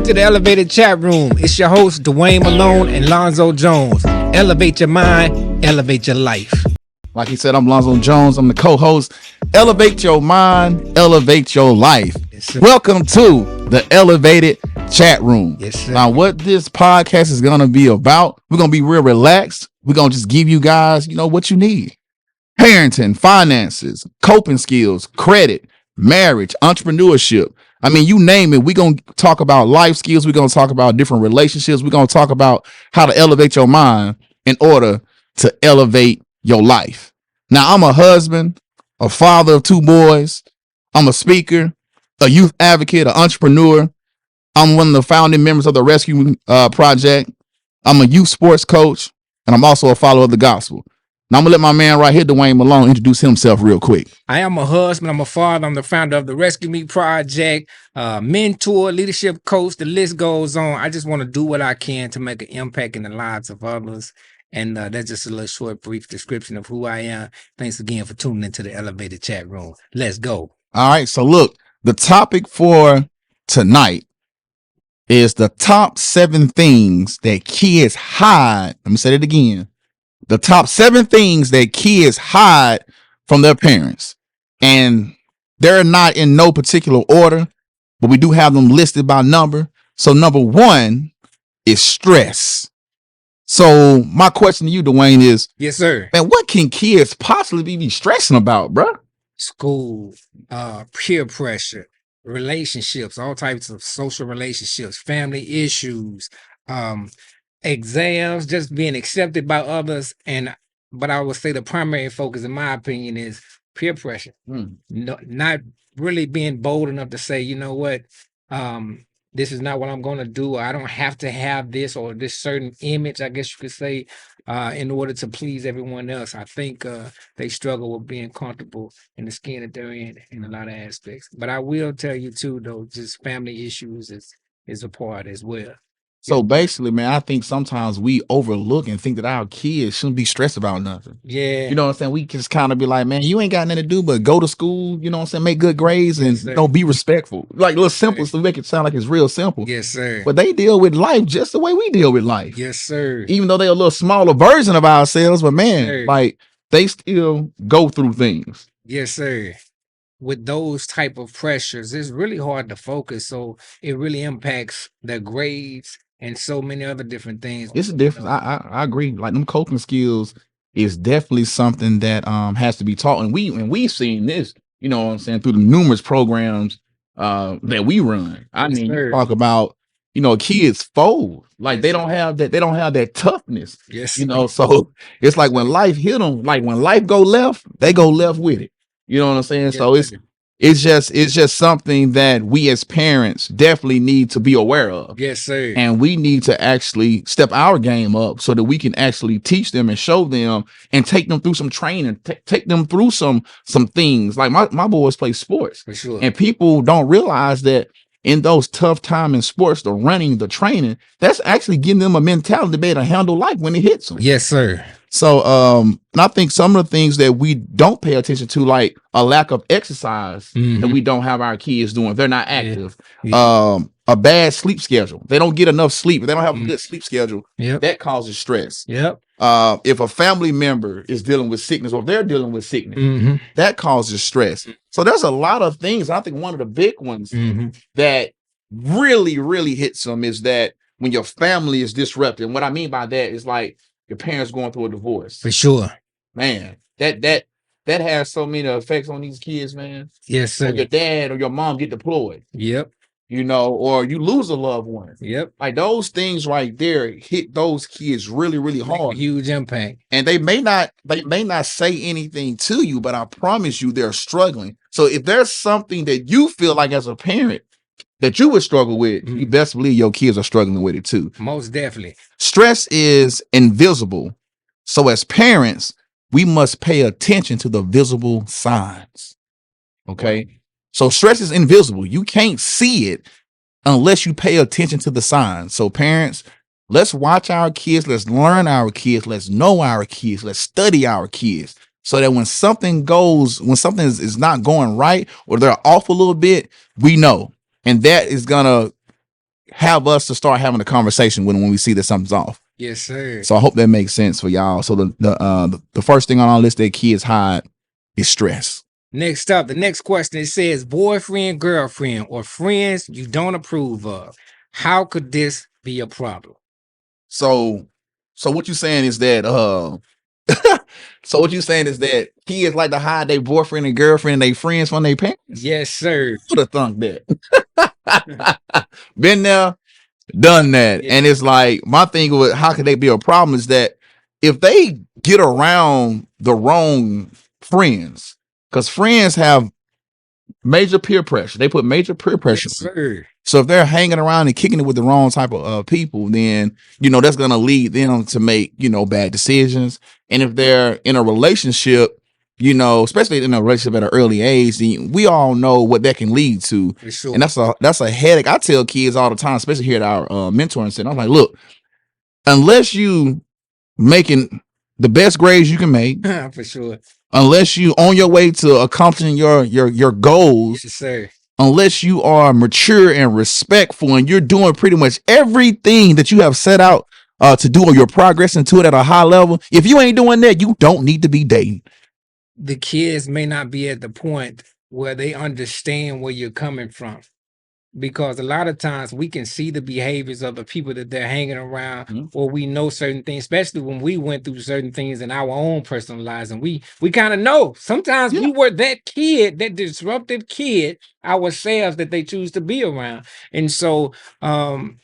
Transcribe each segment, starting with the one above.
to the Elevated Chat Room. It's your host, Dwayne Malone and Lonzo Jones. Elevate your mind, elevate your life. Like he said, I'm Lonzo Jones. I'm the co-host. Elevate your mind, elevate your life. Yes, welcome to the Elevated Chat Room. Yes, sir. Now, what this podcast is going to be about, we're going to be real relaxed. We're going to just give you guys, what you need. Parenting, finances, coping skills, credit, marriage, entrepreneurship. I mean, you name it. We're going to talk about life skills. We're going to talk about different relationships. We're going to talk about how to elevate your mind in order to elevate your life. Now, I'm a husband, a father of 2 boys. I'm a speaker, a youth advocate, an entrepreneur. I'm one of the founding members of the Rescue Project. I'm a youth sports coach, and I'm also a follower of the gospel. Now I'm gonna let my man right here, Dwayne Malone, introduce himself real quick. I am a husband. I'm a father. I'm the founder of the Rescue Me Project, mentor, leadership coach. The list goes on. I just want to do what I can to make an impact in the lives of others. And that's just a little short, brief description of who I am. Thanks again for tuning into the Elevated Chat Room. Let's go. All right. So look, the topic for tonight is the top 7 things that kids hide. Let me say it again. The top 7 things that kids hide from their parents. And they're not in no particular order, but we do have them listed by number. So number 1 is stress. So my question to you, Dwayne, is, yes, sir. Man, what can kids possibly be stressing about, bro? School, peer pressure, relationships, all types of social relationships, family issues, exams, just being accepted by others. But I would say the primary focus, in my opinion, is peer pressure. No, not really being bold enough to say, you know what, this is not what I'm going to do. I don't have to have this or this certain image, I guess you could say, in order to please everyone else. I think they struggle with being comfortable in the skin that they're in a lot of aspects. But I will tell you too, though, just family issues is a part as well. So basically, man, I think sometimes we overlook and think that our kids shouldn't be stressed about nothing. Yeah. You know what I'm saying? We just kind of be like, man, you ain't got nothing to do but go to school, you know what I'm saying? Make good grades and be respectful. Like a little simple, so make it sound like it's real simple. Yes, sir. But they deal with life just the way we deal with life. Yes, sir. Even though they're a little smaller version of ourselves, but man, like they still go through things. Yes, sir. With those type of pressures, it's really hard to focus. So it really impacts their grades and so many other different things. It's a difference. I agree. Like them coping skills is definitely something that has to be taught. And we've seen this, you know what I'm saying, through the numerous programs that we run. I mean, you talk about, kids fold. Like they don't have that toughness. Yes. So it's like when life hit them, like when life go left, they go left with it. You know what I'm saying? Yes, so it's just something that we as parents definitely need to be aware of. Yes, sir. And we need to actually step our game up so that we can actually teach them and show them and take them through some training, take them through some things. Like my boys play sports. For sure. And people don't realize that in those tough times in sports, the running, the training, that's actually giving them a mentality to be able to handle life when it hits them. Yes, sir. So and I think some of the things that we don't pay attention to, like a lack of exercise that we don't have our kids doing, they're not active. Yeah. A bad sleep schedule. They don't get enough sleep. They don't have a good sleep schedule. Yep. That causes stress. Yep. If a family member is dealing with sickness or they're dealing with sickness, that causes stress. So there's a lot of things. I think one of the big ones that really, really hits them is that when your family is disrupted. And what I mean by that is like your parents going through a divorce. For sure. Man, that has so many effects on these kids, man. Yes, sir. When your dad or your mom get deployed. Yep. Or you lose a loved one. Yep. Like those things right there hit those kids really, really hard. Huge impact. And they may not say anything to you, but I promise you they're struggling. So if there's something that you feel like as a parent that you would struggle with, you best believe your kids are struggling with it too. Most definitely. Stress is invisible. So as parents, we must pay attention to the visible signs. Okay. So stress is invisible. You can't see it unless you pay attention to the signs. So parents, let's watch our kids. Let's learn our kids. Let's know our kids. Let's study our kids so that when something is not going right or they're off a little bit, we know. And that is going to have us to start having a conversation when we see that something's off. Yes, sir. So I hope that makes sense for y'all. So the first thing on our list that kids hide is stress. Next up, the next question, it says boyfriend, girlfriend, or friends you don't approve of. How could this be a problem? So what you're saying is that so what you're saying is that kids like to hide their boyfriend and girlfriend and their friends from their parents? Yes, sir. Who'd have thunk that? Been there, done that. Yeah. And it's like, my thing with how could they be a problem is that if they get around the wrong friends, because friends have major peer pressure. They put major peer pressure. Yes, sir. So if they're hanging around and kicking it with the wrong type of people, then, that's going to lead them to make, bad decisions. And if they're in a relationship, especially in a relationship at an early age, then we all know what that can lead to. For sure. And that's a headache. I tell kids all the time, especially here at our mentoring center, I'm like, look, unless you making the best grades you can make, for sure, unless you on your way to accomplishing your goals, yes, sir, unless you are mature and respectful and you're doing pretty much everything that you have set out to do, or you're progressing to it at a high level, if you ain't doing that, you don't need to be dating. The kids may not be at the point where they understand where you're coming from, because a lot of times we can see the behaviors of the people that they're hanging around, or we know certain things, especially when we went through certain things in our own personal lives, and we kind of know sometimes we were that kid, that disruptive kid ourselves that they choose to be around. And so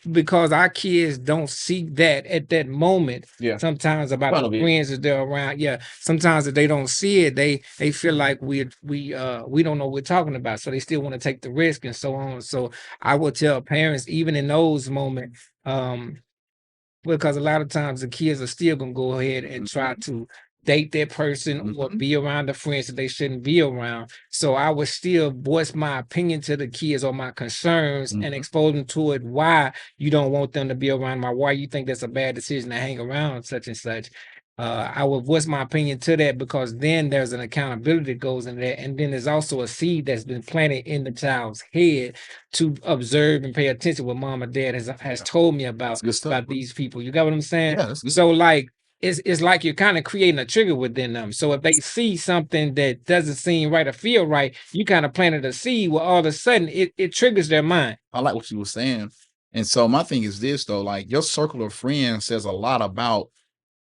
because our kids don't see that at that moment, sometimes about the friends that they're around, sometimes if they don't see it, they feel like we don't know what we're talking about, so they still want to take the risk and so on. So I will tell parents, even in those moments, because a lot of times the kids are still gonna go ahead and try to date that person or be around the friends that they shouldn't be around. So I would still voice my opinion to the kids or my concerns and expose them to it, why you don't want them to be around, why you think that's a bad decision to hang around such and such. I will voice my opinion to that, because then there's an accountability that goes in there, and then there's also a seed that's been planted in the child's head to observe and pay attention what mom or dad has told me about these people. You got what I'm saying? Yeah, so like it's like you're kind of creating a trigger within them. So if they see something that doesn't seem right or feel right, you kind of planted a seed where all of a sudden it triggers their mind. I like what you were saying. And so my thing is this though, like your circle of friends says a lot about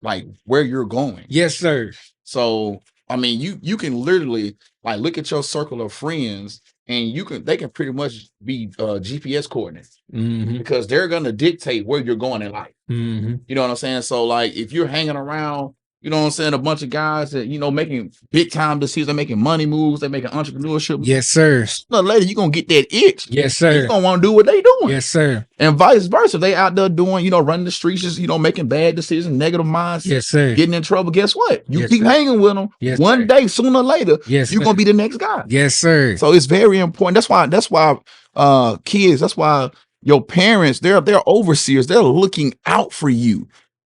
like where you're going. Yes, sir. So I mean, you can literally like look at your circle of friends, and they can pretty much be GPS coordinates, because they're gonna dictate where you're going in life. You know what I'm saying? So like if you're hanging around, you know what I'm saying, a bunch of guys that making big time decisions, they're making money moves, they're making entrepreneurship. Yes, sir. Sooner or later, you're gonna get that itch. Yes, sir. You're gonna want to do what they doing. Yes, sir. And vice versa. They out there doing, running the streets, just making bad decisions, negative minds. Yes, sir. Getting in trouble. Guess what? You Yes, keep sir. hanging with them. Yes, one sir. day, sooner or later, Yes, you're sir. gonna be the next guy. Yes, sir. So it's very important. That's why kids, that's why your parents, they're overseers, they're looking out for you.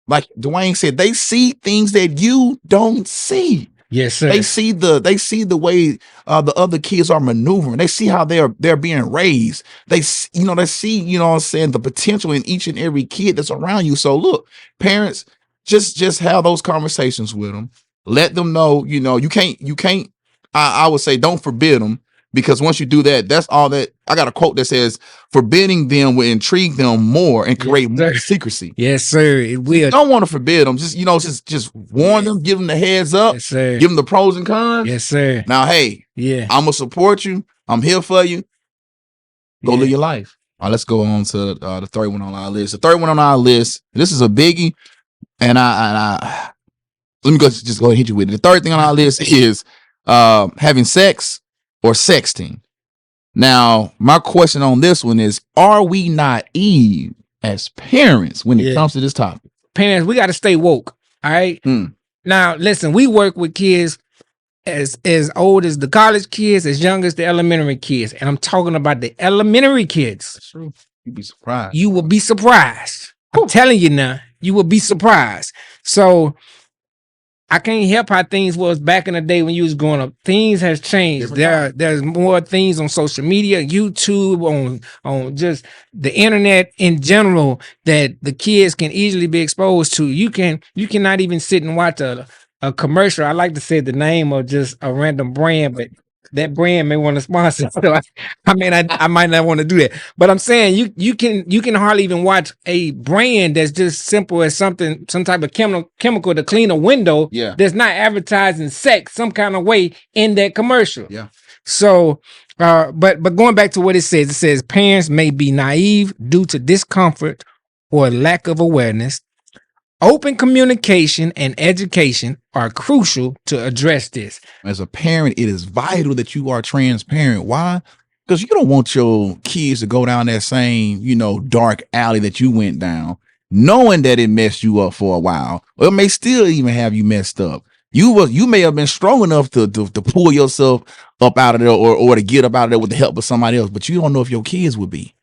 Like Dwayne said, they see things that you don't see. Yes, sir. They see the way the other kids are maneuvering. They see how they're being raised. They see, the potential in each and every kid that's around you. So look, parents, just have those conversations with them. Let them know, you can't. I would say don't forbid them, because once you do that, that's all that. I got a quote that says, forbidding them will intrigue them more and create more secrecy. Yes, sir. It will. You don't want to forbid them. Just warn them, give them the heads up, Yes, sir. give them the pros and cons. Yes, sir. Now, hey, I'm going to support you. I'm here for you. Go live your life. All right, let's go on to the third one on our list. The third one on our list, this is a biggie, and I let me just go ahead and hit you with it. The third thing on our list is having sex or sexting. Now, my question on this one is, are we naive as parents when it comes to this topic? Parents, we got to stay woke. All right. Now, listen, we work with kids as old as the college kids, as young as the elementary kids. And I'm talking about the elementary kids. That's true. You'd be surprised. You will be surprised. I'm telling you now, you will be surprised. So I can't help how things was back in the day when you was growing up. Things has changed. There's more things on social media, YouTube, on just the internet in general that the kids can easily be exposed to. You cannot even sit and watch a commercial. I like to say the name of just a random brand, but that brand may want to sponsor. So I might not want to do that. But I'm saying you can hardly even watch a brand that's just simple as some type of chemical to clean a window. Yeah. That's not advertising sex some kind of way in that commercial. Yeah. So but going back to what it says parents may be naive due to discomfort or lack of awareness. Open communication and education are crucial to address this. As a parent, it is vital that you are transparent. Why? Because you don't want your kids to go down that same, dark alley that you went down, knowing that it messed you up for a while, or it may still even have you messed up. You may have been strong enough to pull yourself up out of there or to get up out of there with the help of somebody else, but you don't know if your kids would be.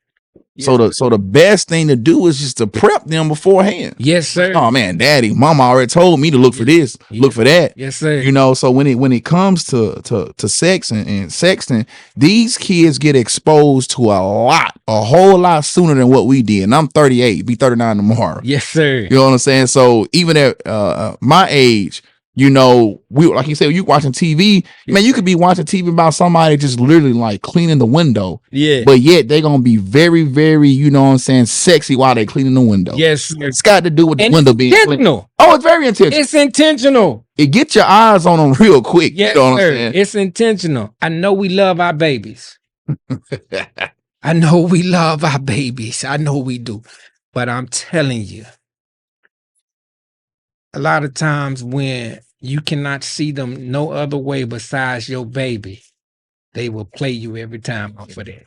Yeah. So the best thing to do is just to prep them beforehand. Yes, sir. Oh man, daddy, mama already told me to look for this, look for that. Yes, sir. So when it comes to sex and sexting, these kids get exposed to a whole lot sooner than what we did. And I'm 38, be 39 tomorrow. Yes, sir. You know what I'm saying? So even at my age, we like you said, you watching TV, man, you could be watching TV about somebody just literally like cleaning the window. Yeah. But yet they're gonna be very, very, sexy while they're cleaning the window. Yes, sir. It's got to do with the window being intentional. Clean. Oh, it's very intentional. It's intentional. It gets your eyes on them real quick. Yes, you know what sir. I'm saying? It's intentional. I know we love our babies. I know we love our babies. I know we do. But I'm telling you, a lot of times when you cannot see them no other way besides your baby, they will play you every time off of that.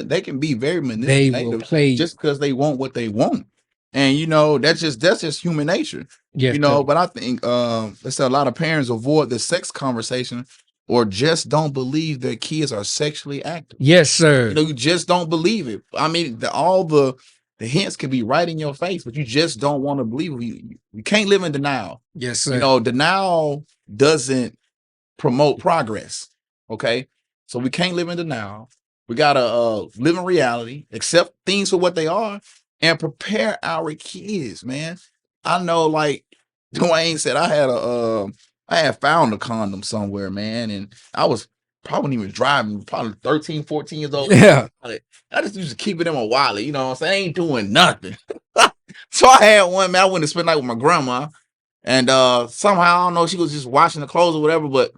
They can be very manipulative. They will play just because they want what they want. And that's just human nature. Yes, but I think let's say a lot of parents avoid the sex conversation or just don't believe their kids are sexually active. Yes, sir. You just don't believe it. I mean, all the hints can be right in your face, but you just don't want to believe it. You can't live in denial. Yes, sir. Denial doesn't promote progress. Okay. So we can't live in denial. We gotta live in reality, accept things for what they are, and prepare our kids, man. I know, like Dwayne said, I had found a condom somewhere, man, and I was probably even driving, probably 13, 14 years old. Yeah. I just used to keep it in my wallet, you know what I'm saying? I ain't doing nothing. So I had one, man. I went to spend the night with my grandma, and somehow, I don't know, she was just washing the clothes or whatever, but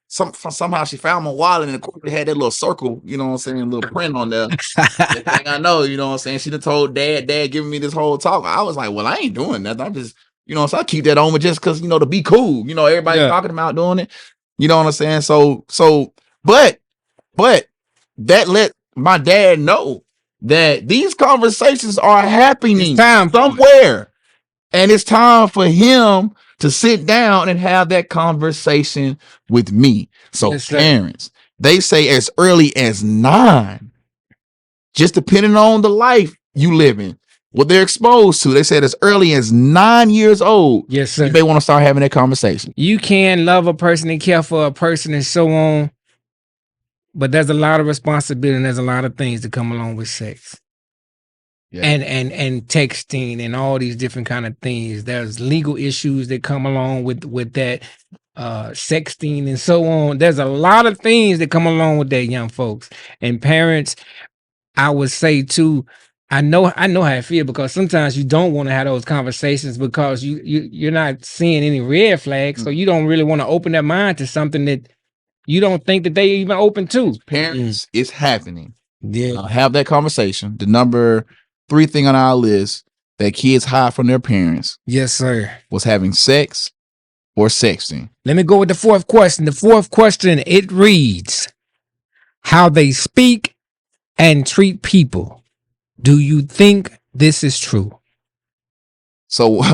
somehow she found my wallet, and of course it had that little circle, you know what I'm saying, a little print on there. The thing I know, you know what I'm saying? She done told dad giving me this whole talk. I was like, well, I ain't doing nothing. I'm just, so I keep that on me just because, to be cool. Everybody talking about doing it. You know what I'm saying? So, but that let my dad know that these conversations are happening somewhere. And it's time for him to sit down and have that conversation with me. So yes, parents, they say as early as 9, just depending on the life you live in, what they're exposed to. They said as early as 9 years old. Yes, sir. You may want to start having that conversation. You can love a person and care for a person and so on, but there's a lot of responsibility and there's a lot of things that come along with sex. Yeah. And texting and all these different kind of things. There's legal issues that come along with that, sexting and so on. There's a lot of things that come along with that, young folks. And parents, I would say too, I know how I feel, because sometimes you don't want to have those conversations because you're not seeing any red flags, so you don't really want to open their mind to something that you don't think that they even open to. Parents, it's happening. Yeah, have that conversation. The number 3 thing on our list that kids hide from their parents. Yes, sir. Was having sex or sexting. Let me go with the 4th question. The 4th question, it reads, how they speak and treat people. Do you think this is true? So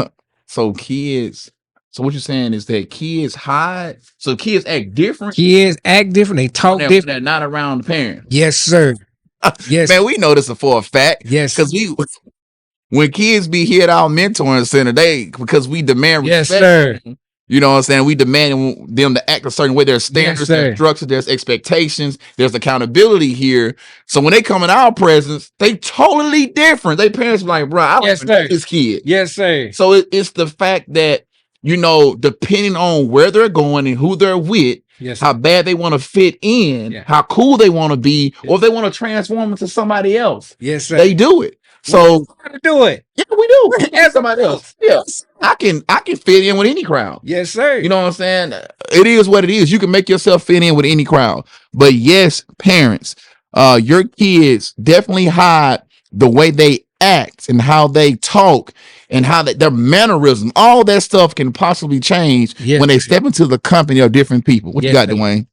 kids, so what you're saying is that kids hide? So kids act different? Kids act different. They talk different. They're not around the parents. Yes, sir. Yes, man, we know this for a fact. Yes, because when kids be here at our mentoring center, because we demand respect. Yes, sir. You know what I'm saying? We demand them to act a certain way. There's standards, there's structure, there's expectations, there's accountability here. So when they come in our presence, they totally different. They parents be like, bro, I don't even know this kid. Yes, sir. So it's the fact that, you know, depending on where they're going and who they're with, how bad they want to fit in, how cool they want to be, or if they want to transform into somebody else. Yes, sir. They do it. So to do it. Yeah, we do. As somebody else. Yes. I can fit in with any crowd. Yes, sir. You know what I'm saying? It is what it is. You can make yourself fit in with any crowd. But yes, parents, your kids definitely hide the way they act and how they talk and how their mannerism, all that stuff can possibly change when they step into the company of different people. What you got, Dwayne?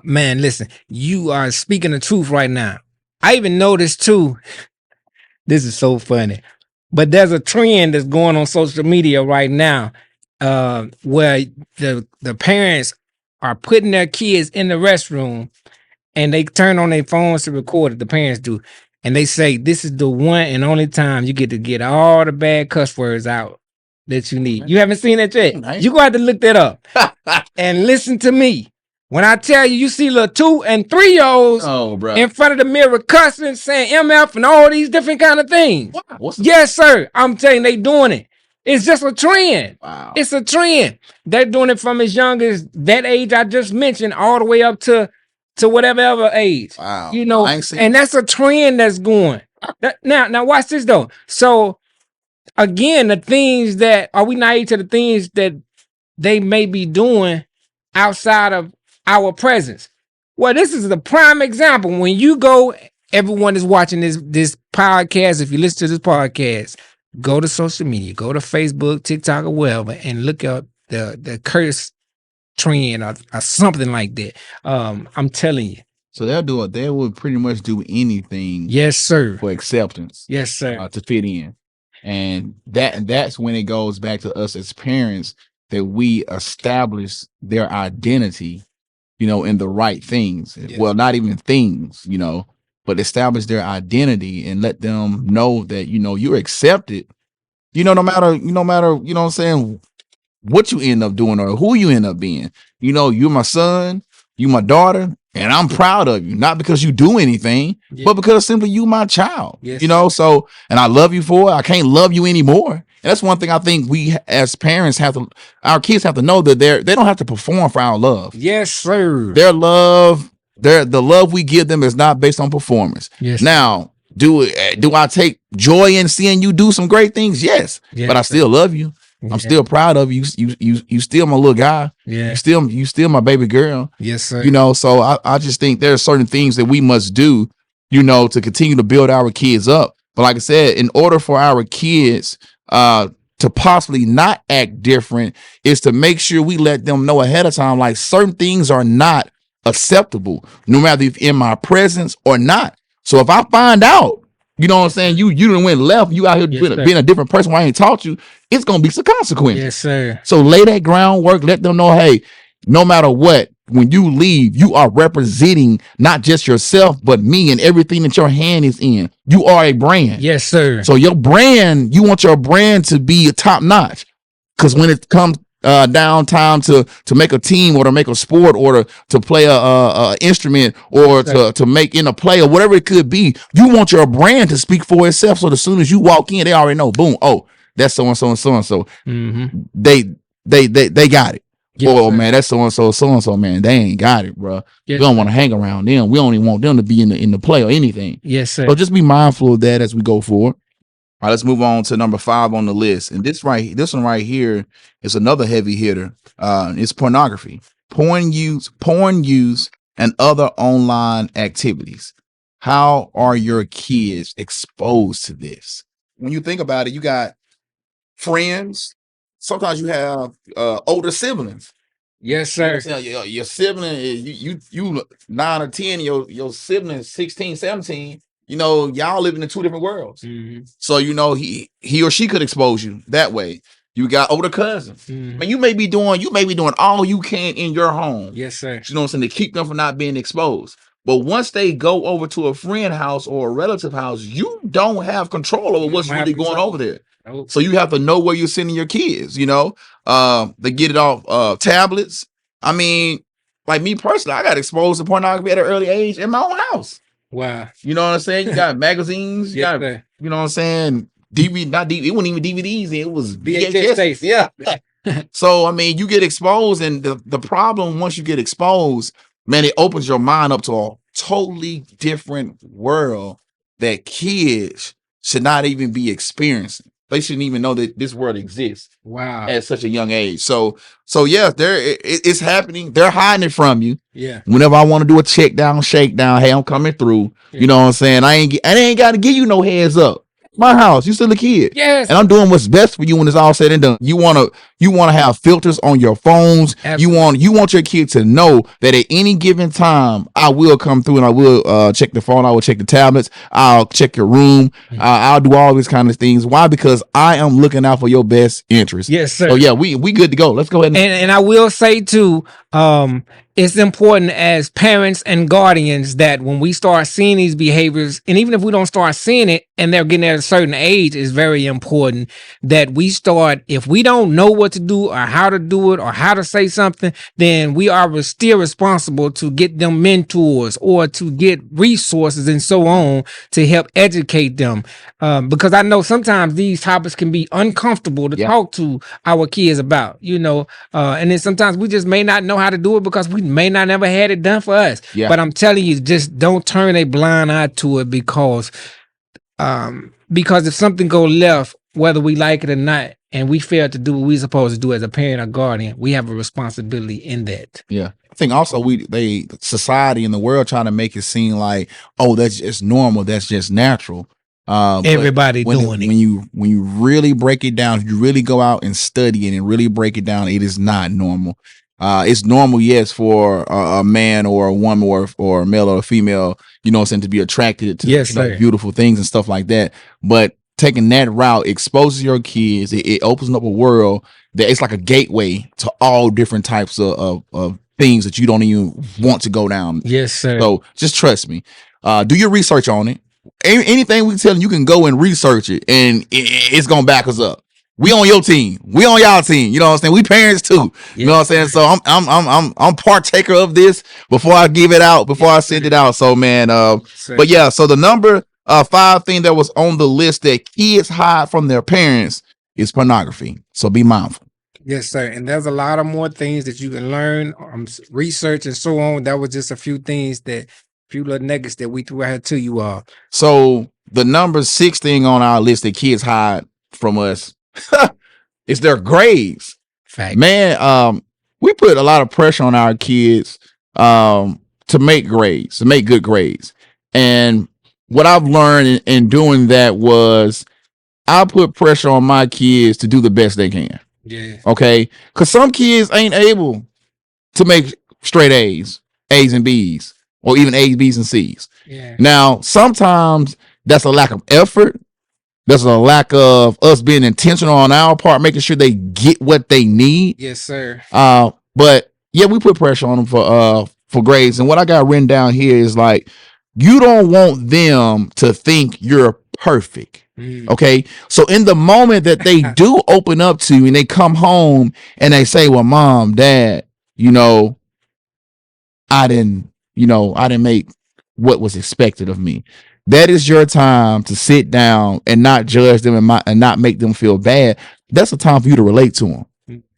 Man, listen, you are speaking the truth right now. I even noticed too. This is so funny, but there's a trend that's going on social media right now, where the parents are putting their kids in the restroom, and they turn on their phones to record it. The parents do, and they say this is the one and only time you get to get all the bad cuss words out that you need. You haven't seen that yet? Nice. You gonna have to look that up and listen to me. When I tell you, you see little 2- and 3-year-olds in front of the mirror cussing, saying MF and all these different kind of things. Yes, sir. I'm telling you, they doing it. It's just a trend. Wow. It's a trend. They're doing it from as young as that age I just mentioned all the way up to whatever age. Wow. You know, and that's a trend that's going. Now watch this though. So again, the things that, are we naive to the things that they may be doing outside of our presence? Well, this is the prime example. When you go, everyone is watching this podcast. If you listen to this podcast, go to social media, go to Facebook, TikTok, or wherever, and look up the curse trend or something like that. I'm telling you. So they would pretty much do anything. Yes, sir. For acceptance. Yes, sir. To fit in. And that's when it goes back to us as parents, that we establish their identity, you know, in the right things. Yes. Well, not even things, you know, but establish their identity and let them know that, you know, you're accepted, you know, no matter, you know what I'm saying, what you end up doing or who you end up being. You know, you're my son, you my daughter, and I'm proud of you, not because you do anything, but because simply you my child. Yes. You know, so, and I love you for it. I can't love you anymore. And that's one thing I think we as parents our kids have to know, that they don't have to perform for our love. Yes, sir. Their love, the love we give them is not based on performance. Yes. Now, do I take joy in seeing you do some great things? Yes. But I still love you. I'm still proud of you. You still my little guy. Yeah. You still my baby girl. Yes, sir. You know, so I just think there are certain things that we must do, you know, to continue to build our kids up. But like I said, in order for our kids to possibly not act different, is to make sure we let them know ahead of time, like, certain things are not acceptable, no matter if in my presence or not. So if I find out, you know what I'm saying, you done went left, you out here being a different person who I ain't taught you, it's gonna be some consequences. Yes, sir. So lay that groundwork, let them know, hey, no matter what, when you leave, you are representing not just yourself, but me and everything that your hand is in. You are a brand. Yes, sir. So your brand, you want your brand to be top notch. Because when it comes down time to make a team or to make a sport or to play a instrument or to make in a play or whatever it could be, you want your brand to speak for itself. So as soon as you walk in, they already know, boom, oh, that's so and so and so and so. They got it. Yes, oh sir. Man, that's so and so, man. They ain't got it, bro. Yes, we don't want to hang around them. We don't even want them to be in the play or anything. Yes, sir. So just be mindful of that as we go forward. All right, let's move on to number 5 on the list. And this one right here is another heavy hitter. It's pornography, porn use, and other online activities. How are your kids exposed to this? When you think about it, you got friends. Sometimes you have older siblings. Yes, sir. Your sibling, you 9 or 10, your sibling is 16, 17. You know, y'all living in 2 different worlds. So, you know, he or she could expose you that way. You got older cousins. Man, you may be doing all you can in your home. Yes, sir. You know what I'm saying? To keep them from not being exposed. But once they go over to a friend house or a relative house, you don't have control over what's really going over there. Oh, So you have to know where you're sending your kids, they get it off tablets. I mean, like me personally, I got exposed to pornography at an early age in my own house. wow. You know what I'm saying? You got magazines, you Yes, got, sir. you know what I'm saying? DVD, not DVD, it wasn't even DVDs, it was VHS VHS. tapes. Yeah. So I mean, you get exposed, and the problem once you get exposed, man, it opens your mind up to a totally different world that kids should not even be experiencing. They shouldn't even know that this world exists Wow. at such a young age. So yeah, it's happening. They're hiding it from you. Yeah. Whenever I want to do a check down, shakedown, hey, I'm coming through. Yeah. You know what I'm saying? I ain't got to give you no heads up. My house, you still a kid. Yes. And I'm doing what's best for you when it's all said and done. You wanna have filters on your phones. Absolutely. You want your kid to know that at any given time, I will come through and I will check the phone, I will check the tablets, I'll check your room, I'll do all these kind of things. Why? Because I am looking out for your best interest. Yes, sir. So yeah, we good to go. Let's go ahead And I will say too, it's important as parents and guardians that when we start seeing these behaviors, and even if we don't start seeing it and they're getting at a certain age, it's very important that we start, if we don't know what to do or how to do it or how to say something, then we are still responsible to get them mentors or to get resources and so on to help educate them. Because I know sometimes these topics can be uncomfortable to talk to our kids about, and then sometimes we just may not know how to do it because we may not never had it done for us. Yeah. But I'm telling you, just don't turn a blind eye to it because if something go left, whether we like it or not, and we fail to do what we're supposed to do as a parent or guardian, we have a responsibility in that. Yeah. I think also society and the world trying to make it seem like, oh, that's just normal, that's just natural. Everybody doing it. When you really break it down, if you really go out and study it and really break it down, it is not normal. It's normal, yes, for a man or a woman or a male or a female, to be attracted to beautiful things and stuff like that. But taking that route exposes your kids. It opens up a world that it's like a gateway to all different types of things that you don't even want to go down. Yes, sir. So just trust me. Do your research on it. Anything we tell you can go and research it, and it's gonna back us up. We on your team. We on y'all team. You know what I'm saying? We parents too. You know what I'm saying? So I'm partaker of this before I give it out, before I send it out. So man, but yeah, so the number 5 thing that was on the list that kids hide from their parents is pornography. So be mindful. Yes, sir. And there's a lot of more things that you can learn, research and so on. That was just a few things few little nuggets that we threw out to you all. So the number 6 thing on our list that kids hide from us is their grades. Fact. Man, we put a lot of pressure on our kids to make grades, to make good grades. And what I've learned in doing that was I put pressure on my kids to do the best they can. Yeah. Okay. Because some kids ain't able to make straight A's and B's, or even A's, B's, and C's. Yeah. Now, sometimes that's a lack of effort. There's a lack of us being intentional on our part, making sure they get what they need. Yes, sir. But yeah, we put pressure on them for grades. And what I got written down here is like, you don't want them to think you're perfect. Okay. So in the moment that they do open up to you and they come home and they say, well, mom, dad, I didn't make what was expected of me. That is your time to sit down and not judge them and not make them feel bad. That's a time for you to relate to them.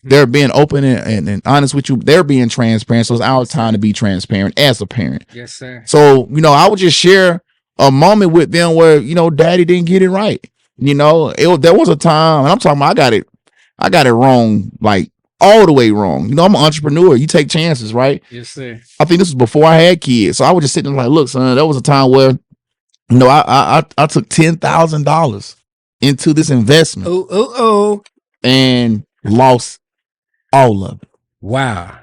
They're being open and honest with you. They're being transparent. So it's our time to be transparent as a parent. Yes, sir. So, I would just share a moment with them where, daddy didn't get it right. There was a time, and I'm talking about I got it wrong, like all the way wrong. I'm an entrepreneur. You take chances, right? Yes, sir. I think this was before I had kids. So I was just sitting there like, look, son, there was a time where, I took $10,000 into this investment. And lost all of it. Wow.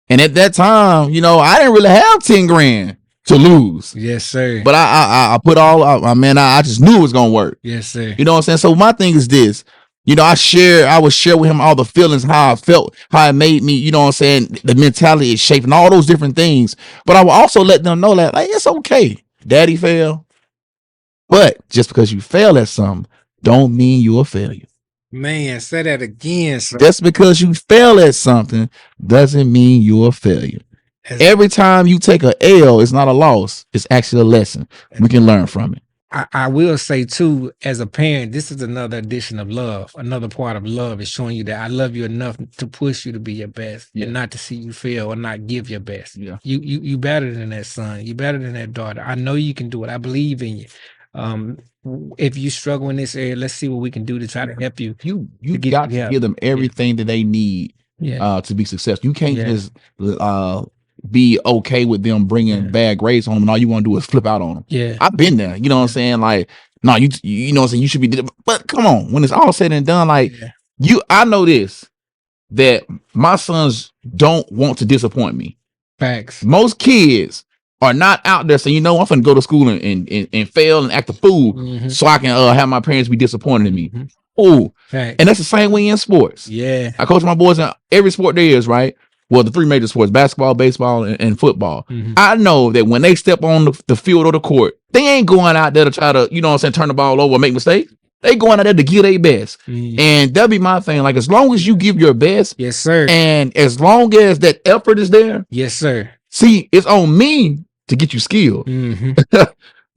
And at that time, I didn't really have 10 grand to lose. Yes, sir. But I put all I just knew it was gonna work. Yes, sir. You know what I'm saying? So my thing is this. I would share with him all the feelings, how I felt, how it made me, you know what I'm saying, the mentality is shaping, all those different things. But I will also let them know that, like, it's okay. Daddy failed. But just because you fail at something don't mean you're a failure. Man, say that again, sir. Just because you fail at something doesn't mean you're a failure. Every time you take a L, it's not a loss. It's actually a lesson. We can learn from it. I will say too, as a parent, this is another addition of love. Another part of love is showing you that I love you enough to push you to be your best and not to see you fail or not give your best. Yeah. You better than that son. You better than that daughter. I know you can do it. I believe in you. If you struggle in this area, let's see what we can do to try to help you. You got to give them everything that they need to be successful. You can't just be okay with them bringing bad grades home and all you want to do is flip out on them. Yeah, I've been there. You know what I'm saying? Like, no, you know what I'm saying? You should be, but come on, when it's all said and done, like I know this, that my sons don't want to disappoint me. Facts. Most kids are not out there saying, you know, I'm going to go to school and fail and act a fool so I can have my parents be disappointed in me. Oh, and that's the same way in sports. Yeah. I coach my boys in every sport there is, right? Well, the three major sports, basketball, baseball, and football. I know that when they step on the field or the court, they ain't going out there to try to, you know what I'm saying, turn the ball over or make mistakes. They going out there to give their best. And that'll be my thing. Like, as long as you give your best. Yes, sir. And as long as that effort is there. Yes, sir. See, it's on me to get you skilled.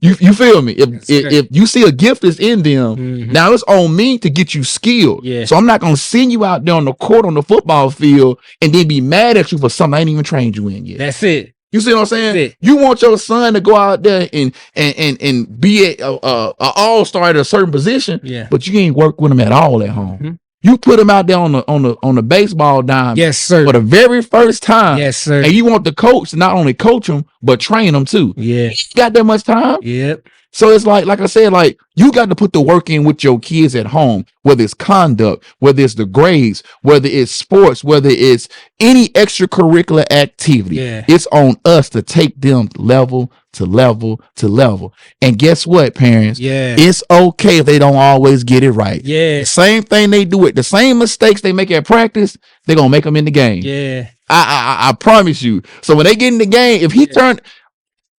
You feel me? If you see a gift is in them, now it's on me to get you skilled. Yeah. So I'm not gonna send you out there on the court on the football field and then be mad at you for something I ain't even trained you in yet. That's it. You see what I'm saying? You want your son to go out there and be a all-star at a certain position, but you ain't work with him at all at home. You put him out there on the baseball dime, yes, sir, for the very first time, yes, sir. And you want the coach to not only coach him but train him too. Yeah, you got that much time. Yep. So it's like I said, like you got to put the work in with your kids at home, whether it's conduct, whether it's the grades, whether it's sports, whether it's any extracurricular activity. Yeah. It's on us to take them level to level to level. And guess what, parents? Yeah. It's okay if they don't always get it right. Yeah. The same thing they do it, the same mistakes they make at practice, they're gonna make them in the game. Yeah. I promise you. So when they get in the game, if he turned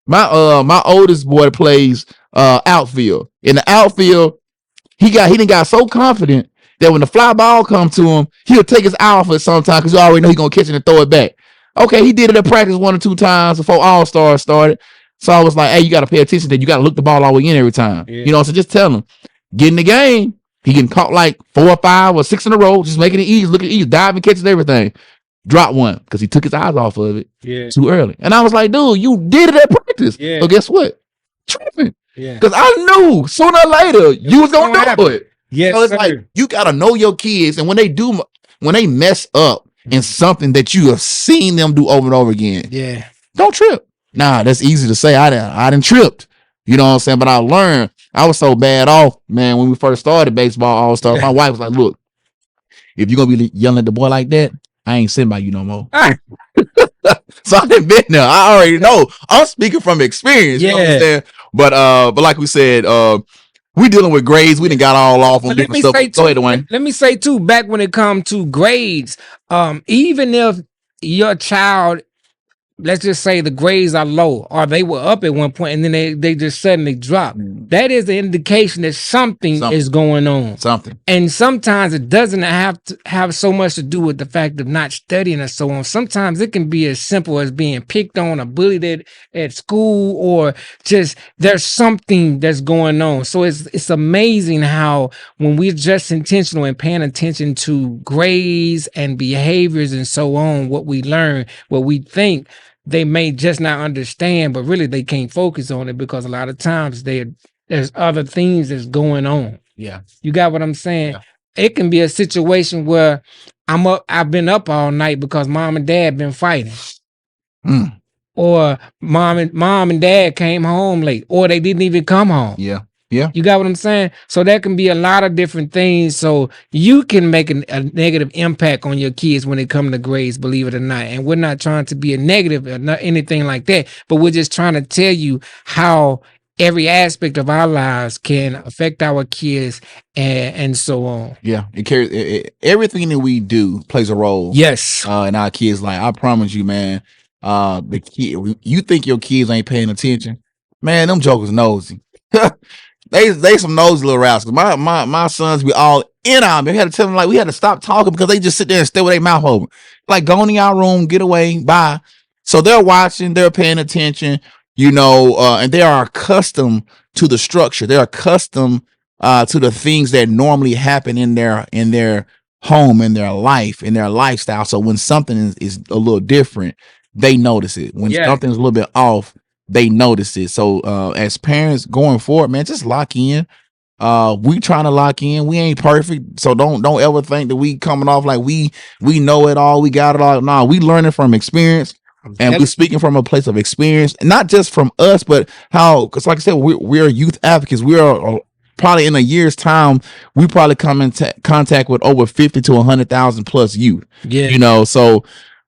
my oldest boy plays outfield. In the outfield, he done got so confident that when the fly ball comes to him, he'll take his eye off it sometimes because you already know he's gonna catch it and throw it back. Okay, he did it at practice 1 or 2 times before All-Stars started. So I was like, hey, you gotta pay attention that you gotta look the ball all the way in every time. Yeah. You know, so just tell him, get in the game. He getting caught like 4 or 5 or 6 in a row, just making it easy, look at easy, diving, catches everything. Drop one because he took his eyes off of it too early. And I was like, dude, you did it at practice. Yeah. So guess what? Tripping. Yeah. Because I knew sooner or later you was gonna do it. Yes. So it's like you gotta know your kids, and when they mess up in something that you have seen them do over and over again, don't trip. Nah, that's easy to say. I done tripped. You know what I'm saying? But I learned. I was so bad off, man, when we first started baseball all-star. My wife was like, look, if you're gonna be yelling at the boy like that, I ain't sitting by you no more. So I done been there. I already know. I'm speaking from experience. You understand? But like we said, we dealing with grades. We done got all off on different stuff. Go ahead, Dwayne. Let me say too, back when it comes to grades, even if your child, let's just say the grades are low or they were up at one point and then they just suddenly drop. That is an indication that something is going on. And sometimes it doesn't have to have so much to do with the fact of not studying or so on. Sometimes it can be as simple as being picked on or bullied at school, or just there's something that's going on. So it's amazing how when we're just intentional and paying attention to grades and behaviors and so on, what we learn, what we think, they may just not understand, but really they can't focus on it because a lot of times there's other things that's going on. Yeah. You got what I'm saying? Yeah. It can be a situation where I've been up all night because mom and dad been fighting. Or mom and dad came home late, or they didn't even come home. Yeah. Yeah. You got what I'm saying? So that can be a lot of different things. So you can make a negative impact on your kids when it comes to grades, believe it or not. And we're not trying to be a negative or not anything like that, but we're just trying to tell you how every aspect of our lives can affect our kids and so on. Yeah. It carries everything that we do plays a role. Yes. In our kids' life. I promise you, man, you think your kids ain't paying attention. Man, them jokers nosy. They some nosy little rascals. My sons be all in on me. We had to tell them, like, we had to stop talking because they just sit there and stay with their mouth open. Like, go in your room, get away, bye. So they're watching, they're paying attention, and they are accustomed to the structure. They're accustomed to the things that normally happen in their home, in their life, in their lifestyle. So when something is a little different, they notice it. When something's a little bit off, they notice it. So as parents going forward, man, just lock in. We trying to lock in. We ain't perfect, so don't ever think that we coming off like we know it all, we got it all. No, we learning from experience, and we're speaking from a place of experience, not just from us, but because like I said, we're youth advocates. We are probably in a year's time, we probably come in contact with over 50 to 100,000 plus youth. Yeah, so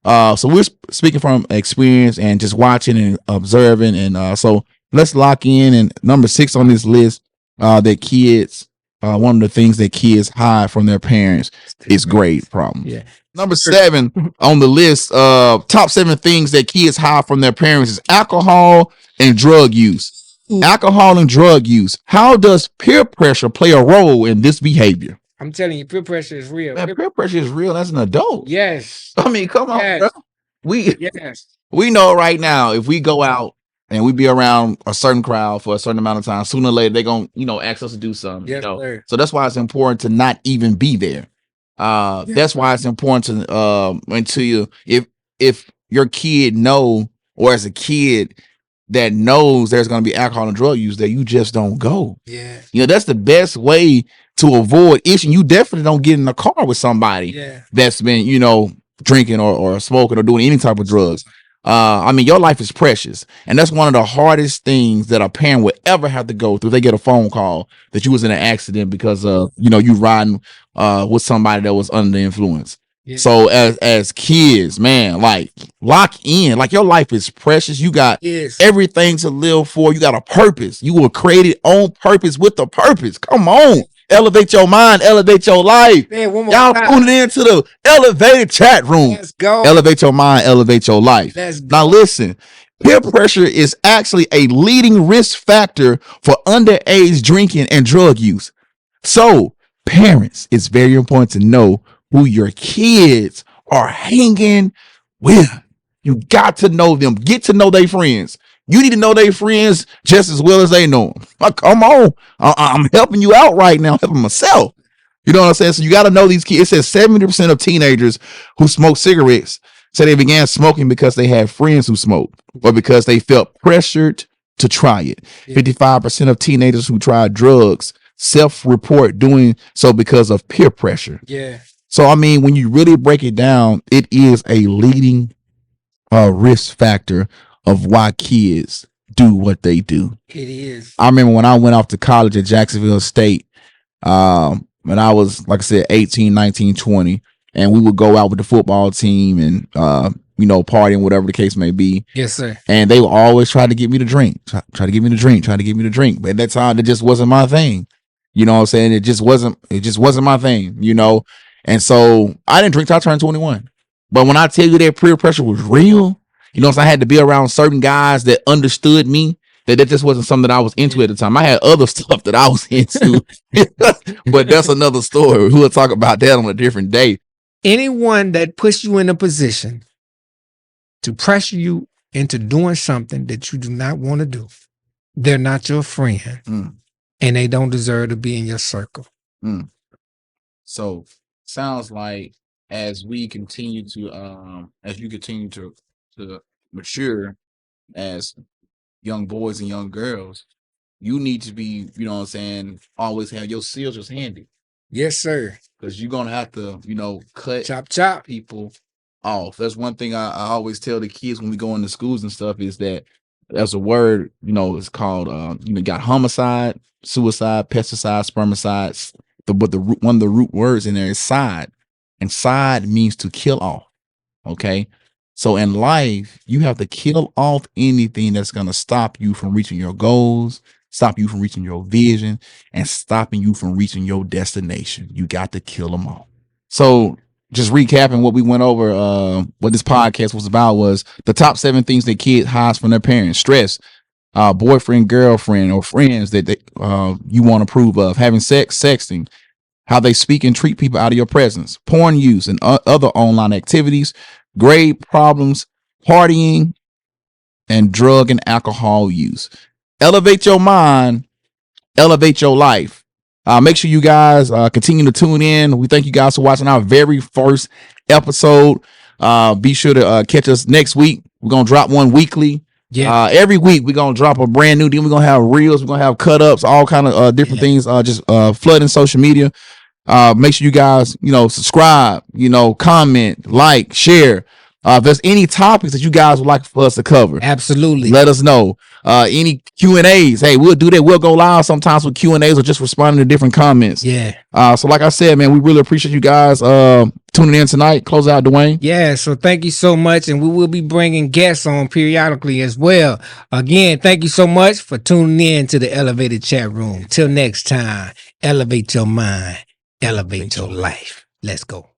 we're speaking from experience and just watching and observing, and so let's lock in. And number 6 on this list, that kids, one of the things that kids hide from their parents is grade problems. Yeah. Number 7 on the list, top 7 things that kids hide from their parents is alcohol and drug use. Alcohol and drug use. How does peer pressure play a role in this behavior? I'm telling you, peer pressure is real. Man, peer pressure is real as an adult. Yes. I mean, come on, bro. Yes. We know right now, if we go out and we be around a certain crowd for a certain amount of time, sooner or later they're gonna, ask us to do something. Yes, sir. So that's why it's important to not even be there. That's why it's important to until you, if your kid know, or as a kid that knows there's gonna be alcohol and drug use, that you just don't go. Yeah. That's the best way to avoid issue. You definitely don't get in a car with somebody that's been, drinking or smoking or doing any type of drugs. I mean, your life is precious, and that's one of the hardest things that a parent would ever have to go through. They get a phone call that you was in an accident because of, you riding with somebody that was under the influence. Yeah. So as kids, man, like, lock in. Like, your life is precious. You got everything to live for. You got a purpose. You were created on purpose with a purpose. Come on. Elevate your mind, elevate your life. Man, y'all tuning into the elevated chat room. Let's go. Elevate your mind, elevate your life. Now listen, peer pressure is actually a leading risk factor for underage drinking and drug use. So, parents, it's very important to know who your kids are hanging with. You got to know them. Get to know their friends. You need to know their friends just as well as they know them. Like, come on. I'm helping you out right now. I'm helping myself. You know what I'm saying? So you got to know these kids. It says 70% of teenagers who smoke cigarettes say they began smoking because they had friends who smoked, or because they felt pressured to try it. 55% of teenagers who tried drugs self-report doing so because of peer pressure. Yeah. So, I mean, when you really break it down, it is a leading risk factor of why kids do what they do. It is. I remember when I went off to college at Jacksonville State, when I was, like I said, 18, 19, 20, and we would go out with the football team and, partying, whatever the case may be. Yes, sir. And they would always try to get me to drink, try to get me to drink. But at that time, it just wasn't my thing. You know what I'm saying? It just wasn't my thing, And so I didn't drink till I turned 21. But when I tell you that peer pressure was real, so I had to be around certain guys that understood me, that just wasn't something that I was into at the time. I had other stuff that I was into, but that's another story. We'll talk about that on a different day. Anyone that puts you in a position to pressure you into doing something that you do not want to do, they're not your friend, and they don't deserve to be in your circle. So sounds like as we continue to, as you continue to mature as young boys and young girls, you need to be, always have your scissors handy. Yes, sir. Because you're going to have to, cut chop people off. That's one thing I always tell the kids when we go into schools and stuff, is that there's a word, it's called, got homicide, suicide, pesticide, spermicides. But one of the root words in there is side. And side means to kill off. Okay. So in life, you have to kill off anything that's going to stop you from reaching your goals, stop you from reaching your vision, and stopping you from reaching your destination. You got to kill them all. So just recapping what we went over, what this podcast was about was the top 7 things that kids hide from their parents: stress, boyfriend, girlfriend, or friends that you want to approve of, having sex, sexting, how they speak and treat people out of your presence, porn use, and other online activities, grade problems, partying, and drug and alcohol use. Elevate your mind, elevate your life. Make sure you guys continue to tune in. We thank you guys for watching our very first episode. Be sure to catch us next week. We're going to drop one weekly. Yeah. Every week we're going to drop a brand new. Then we're going to have reels. We're going to have cut ups, all kind of different things. Just flooding social media. Make sure you guys, subscribe, comment, like, share. If there's any topics that you guys would like for us to cover, absolutely, let us know. Any Q&As, hey, we'll do that. We'll go live sometimes with Q&As or just responding to different comments. Yeah. So like I said, man, we really appreciate you guys tuning in tonight. Close out, Dwayne. Yeah, so thank you so much, and we will be bringing guests on periodically as well. Again, thank you so much for tuning in to the Elevated Chat Room. Till next time, elevate your mind, elevate your life. Let's go.